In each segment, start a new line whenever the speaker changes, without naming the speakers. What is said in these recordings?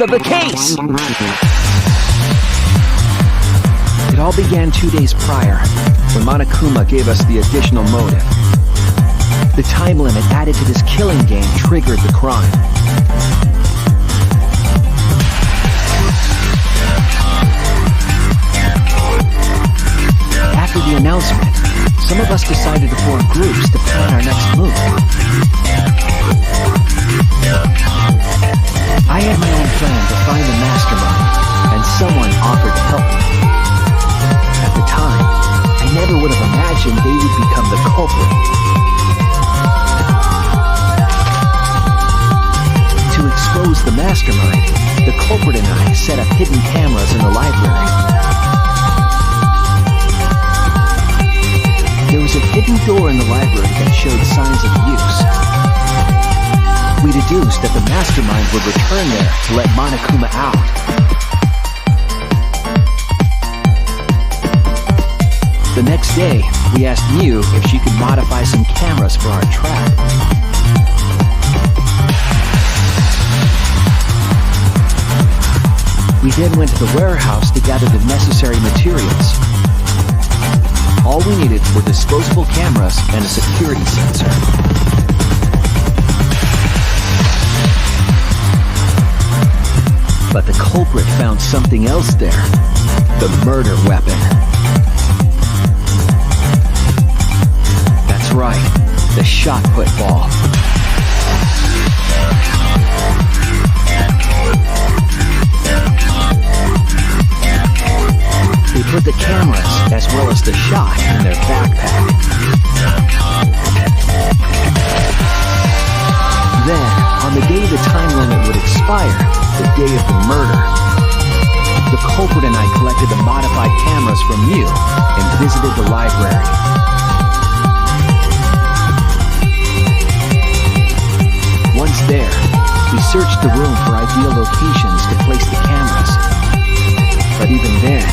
truth of the case. It all began 2 days prior, when Monokuma gave us the additional motive. The time limit added to this killing game triggered the crime. After the announcement, some of us decided to form groups to plan our next move. I had my own plan to find the mastermind, and someone offered to help me. At the time, I never would have imagined they would become the culprit. To expose the mastermind, the culprit and I set up hidden cameras in the library. There was a hidden door in the library that showed signs of use. We deduced that the mastermind would return there to let Monokuma out. The next day, we asked Miu if she could modify some cameras for our trap. We then went to the warehouse to gather the necessary materials. All we needed were disposable cameras and a security sensor. But the culprit found something else there. The murder weapon. That's right, the shot put ball. They put the cameras, as well as the shot, in their backpack. Then, on the day the time limit would expire, the day of the murder, the culprit and I collected the modified cameras from Miu and visited the library. Once there, we searched the room for ideal locations to place the cameras. But even then,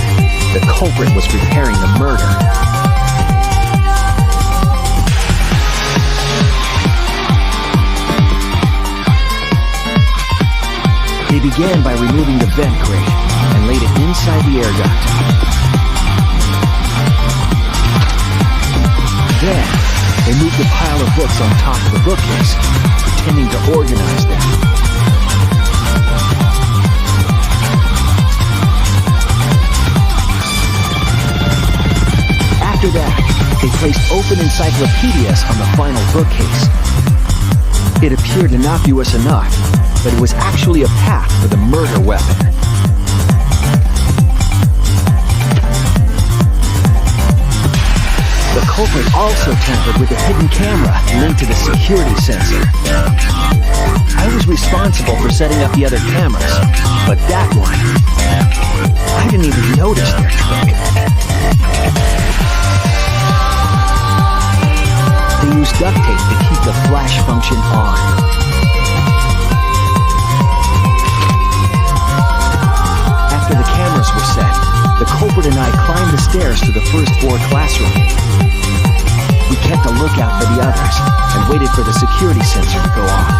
the culprit was preparing the murder. They began by removing the vent grate and laid it inside the air duct. Then, they moved the pile of books on top of the bookcase, pretending to organize them. After that, they placed open encyclopedias on the final bookcase. It appeared innocuous enough, but it was actually a path for the murder weapon. The culprit also tampered with a hidden camera linked to the security sensor. I was responsible for setting up the other cameras, but that one, I didn't even notice their trick. They used duct tape to keep the flash function on. After the cameras were set, the culprit and I climbed the stairs to the first floor classroom. We kept a lookout for the others and waited for the security sensor to go off.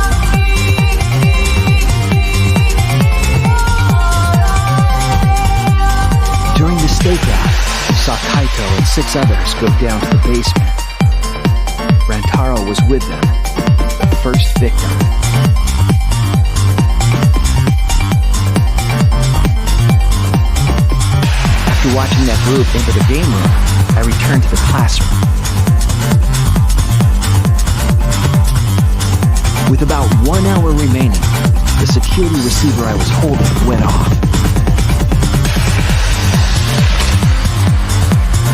During the stakeout, we saw Kaito and 6 others go down to the basement. Rantaro was with them, the first victim. After watching that group into the game room, I returned to the classroom. With about 1 hour remaining, the security receiver I was holding went off.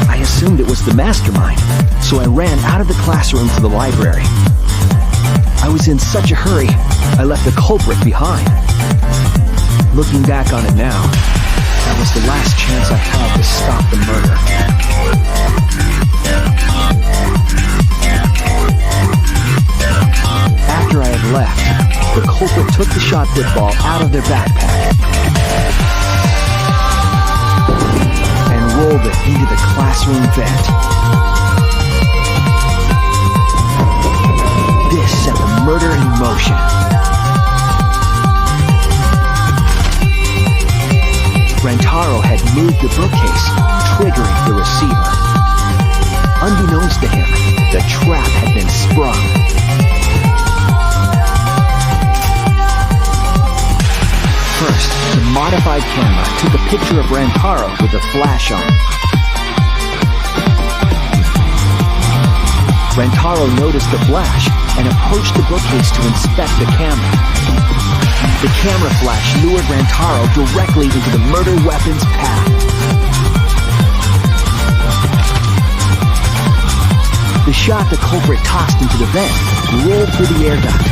I assumed it was the mastermind, so I ran out of the classroom to the library. I was in such a hurry, I left the culprit behind. Looking back on it now, that was the last chance I had to stop the murder. After I had left, the culprit took the shot put ball out of their backpack and rolled it into the classroom vent. This set the murder in motion. Rantaro had moved the bookcase, triggering the receiver. Unbeknownst to him, the trap had been sprung. First, the modified camera took a picture of Rantaro with a flash on. Rantaro noticed the flash and approached the bookcase to inspect the camera. The camera flash lured Rantaro directly into the murder weapon's path. The shot the culprit tossed into the vent rolled through the air duct.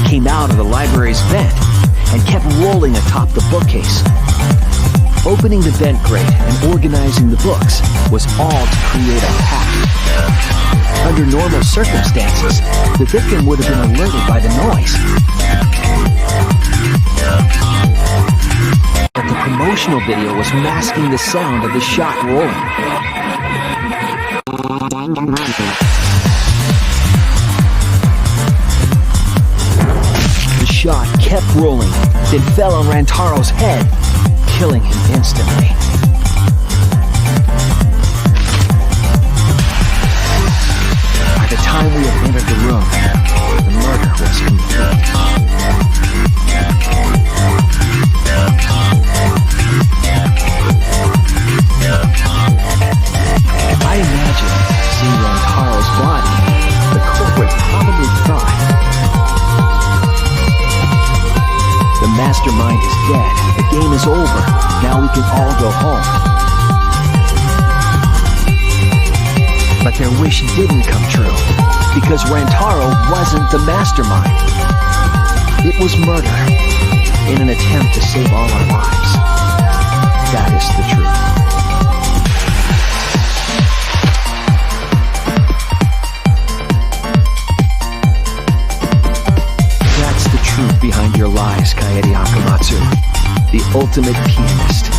Came out of the library's vent and kept rolling atop the bookcase. Opening the vent grate and organizing the books was all to create a path. Under normal circumstances, the victim would have been alerted by the noise. But the promotional video was masking the sound of the shot rolling. The shot kept rolling, then fell on Rantaro's head, killing him instantly. By the time we had entered the room, the murder was complete. I imagine seeing Rantaro's body, the culprit probably thought, "The mastermind is dead. The game is over. Now we can all go home." But their wish didn't come true, because Rantaro wasn't the mastermind. It was murder, in an attempt to save all our lives. That is the truth. That's the truth behind your lies, Kaede Akamatsu, the ultimate pianist.